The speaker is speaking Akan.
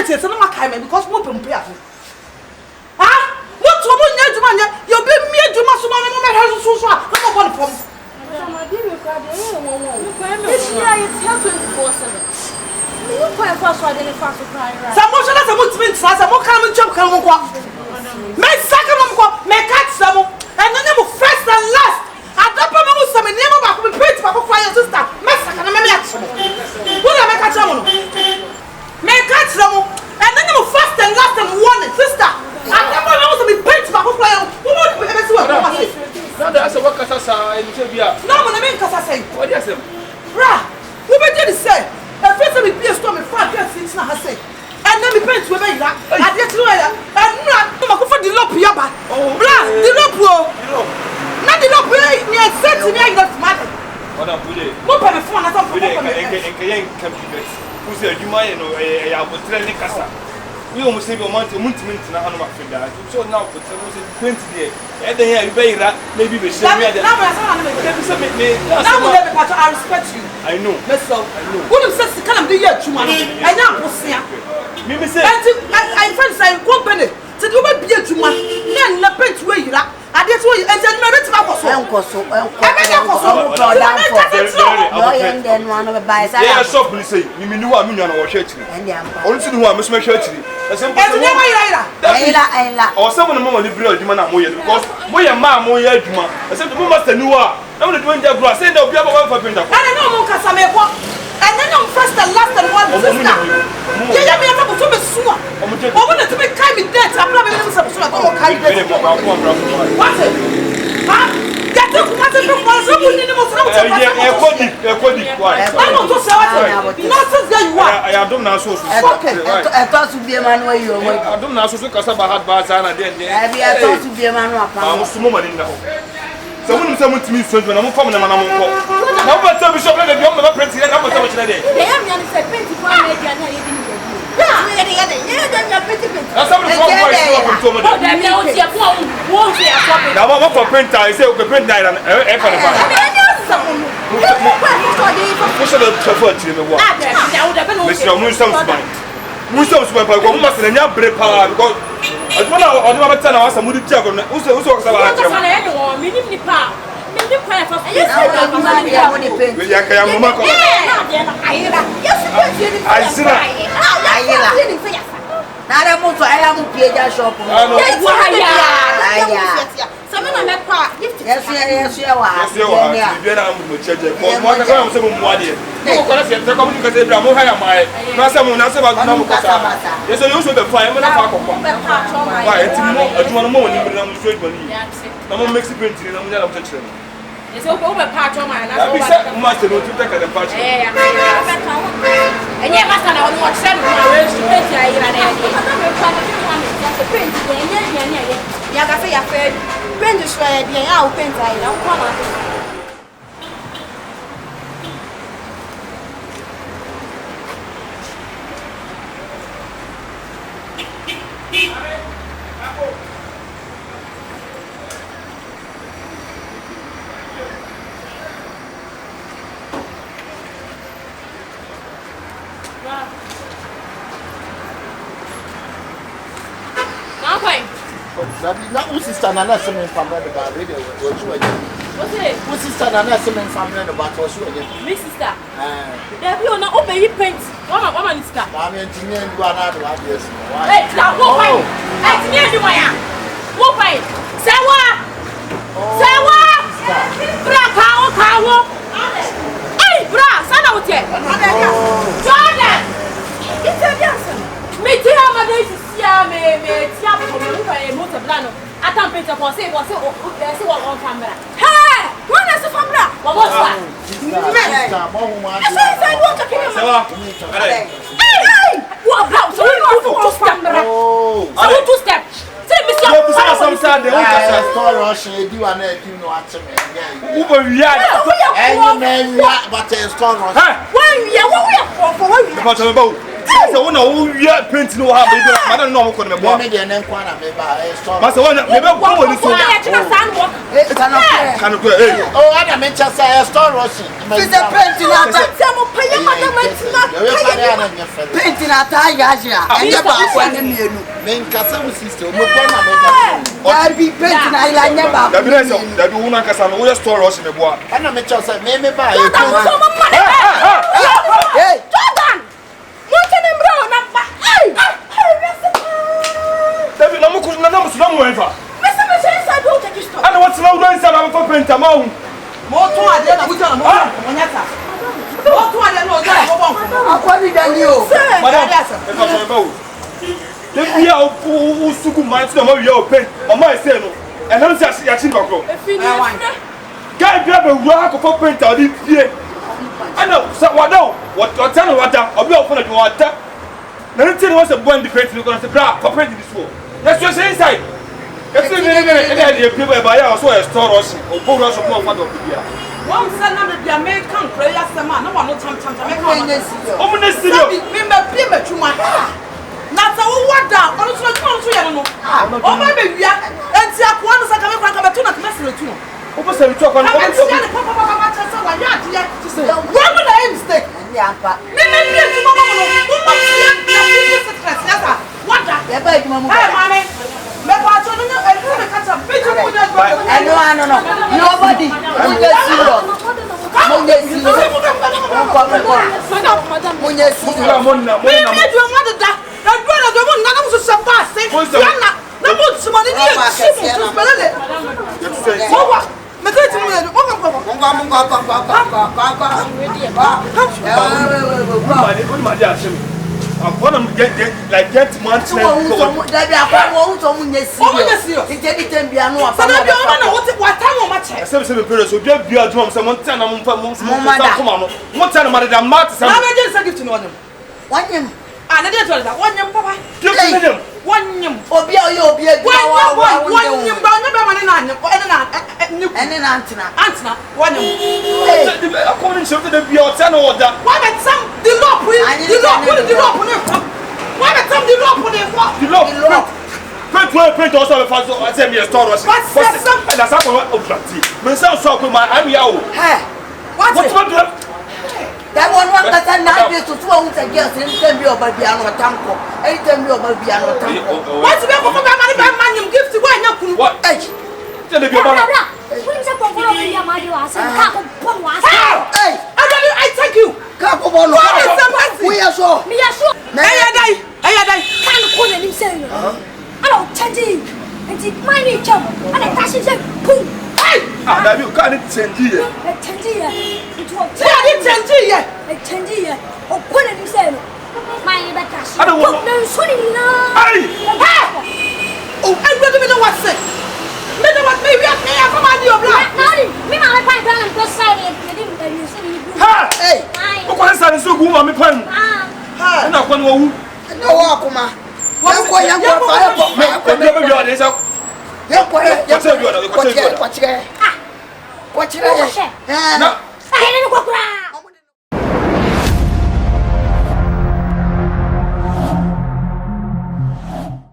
paint it, no matter because we open prayer. Ah, what woman you do, man? You be me to my son, no matter how so. Come on, from. This year it's held 24/7. You quite fast for the fast cry. Some motion as a movement, as a more common job come on. Make second one, make cut some, and then you first and last. I don't know some name about me print for your sister. Massacre and maybe action. What I make a trouble? Make cut some, and then you first and last and one sister. I don't know to be print for your who won't be able to work. Now that's a work as a no, when I mean, because I say, what is it? Bra, who did say? A first time we be a storm in front of things I say. And then we paint with me. I get to it. And not for the loop, Yaba. Bra, the loop. Not the loop, you are set to me, not matter. What I'm putting. What on the phone? I don't know. Who said you might know a training casa? We almost say we want to multimint in a hundred of so now for 20 years. And then you pay that maybe we should be there. I respect you. I know. I know. Who says the kind of the year to money? I know. Mimi said, I find some company to do a beer to money. Then the pet way you are. I did what you and then married to my so. Then one of the buys. I shop, we say, you mean, I mean, or church. And also, who I must make church. Or someone among the bread, you man, because we are mamma, I said, the woman said, you are. I'm not doing that grass, and they'll be able to open up. I don't know, Casameko. And then I'm first and last and one sister. You have me able to be sure. I wanted to make kind of debt. I'm not even supposed to go kind of what's it? Huh? Get to what's it? What's it? I don't know. Nonsense that you are. I don't know. Okay. I thought to be a man where you are. I don't know. So, because I had bad and then I thought to be a man. I was small in now. Someone to me, so when I'm coming, I'm going to how much time we shop like the young president? How much time today? They have me said 21 that's how the phone voice to me. Now, I'm for print. I say, okay, print night and for the fire. Push a little chauffeur to the wall. Mr. Muslim's my power, must have never break power because I don't know. I don't know. Some would check on who's about it's over part of my life. Must have to take the party. And you must have watched them when I was to pay you. I don't print again. Yagafa, print is where the out print. I don't want Now, who's sister Nana Simon family about radio? What's it? Who's sister Nana Simon family about what's you again? Miss sister. There be on open you paint. Woman is car. I'm engineer you are not like this. Hey, now what way? Engineer you are. What way? Say what? Say what? Bra cow. Hey, bra, son out here. Jordan. It's a dancer. Me tell my days. Me tiap for me by motor plano. I can't pay for say what on camera. Hey, what is the camera? What was that? Hey, what about so we camera? So two step. Say me some Sunday store rush you and you know at me. And you men but store rush. When we are what we are for So when we are painting no have baby, I don't know what me boy. Me dey na kwa na me ba store. Masa when me be go ni so. Can go eh. Oh, ana me cha say store rushing. Is the painting at Tamo pay madam painting at Ayaja. And the back one mienu. Me nkasa mu sister, mo kwa na me ka. There be painting I like never. That be nice. That be una kasa no we store rushing me boy. Ana me cha say me ba e. Hey, Jordan. What can bro na ba? Hey. That be na mo enfa. Mr. Mr. Don't take stop. Ana what na we inside am for paint am o. Mo tún adé na wuja na mo nyata. Mo tún adé na oja mo bon. akwani dani o. Madam, e fa so ba o. The bia o suku man ti na mo wi o paint. Mama e say no. E na nsi ya chi bakro. Guy bia be wura ko for paint o di fie. Ana sa wada what tell wada obi o fona di wada. Na nti no was a bond the paint no say bra for paint this one. Let's just inside. If you need people by ya so a store rush o bo rush mo fa do bia. One say na me bia me kan prayer sama na wa no tam me kan. O mo na studio. Me me twuma. Na sa wo wada ono so ya no. O ma be wia enti akwa no saka me kwa ka betu na ka mesere tu no. O bo se tu akwa no. Ka me papa cha sa wa ya dia. One na mistake. Nyampa. Me tu mama no. Mo ma tia na secret ya sa. Wada. Ya ba juma mu. Hey mama. Me pa to no e tu me catch up. Me tu mo just go. No. Nobody. Munye siro. Munye siro. Munye siro. Mo na. Me do mo da. Na do na do mo na na mo so pass. Na mo so mo ni e si mo so pelele. Mo wa. Me ka ti mo ya do. Mo ko. Ma dia shim. Akwana get man So that be akwa so munye siro. Ite bia no apa. Sana bia o na wo ti wata mo ma che. Se be so bia adwuma se mo ntia na mo fa mo kuma no. Mo tia na ma da mat se. Na me dey say gift no onim. Wanyem. Ah na dey tell that. Wanyem papa. Gift no dem. Wanyem. Obi a oye obi adwuma wa. Wanyem ba nya be ma ne na anyem. Ene na antina. Antina. Wanyem. Akwana nshim te bia o tia na oda. Why be some the rope? Why be some the rope? Paint also be fast I say me store rush. Na sa ko o plati. Me say so ko ma am ya o. Hey. What do? That one that na be to two to girls in time be oba bia no tanko. Anytime be oba bia no tanko. What be ko ba mani ba manyem gift we anya kunu. What? Hey. Tell me about that. Hey. I thank you. Kako bono. We are so. Me ya so. Hey dai. Kan ko na nim say no. Ala change. Enti mine cham. Ala tashi say pum. Hey. Ah, that you can't change here. Change here. It was. Change here. O ko na nim say no. Mine be tashi. I don't want. No so ni na. Hey. Oh, I don't know what say. Me know what me come on your blood. Me ma me pan plan to side me dey you see you. Ha. Hey. O ko nsa ni so gu ma me pan. Ha. Na ko no wu. No wa kuma. Yanko fa ko. Me ko be be o de sa. Yanko. Ko se bi o da, ko se bi o da. Kwachire. Ah. Eh. Na. Ai ni ko kura.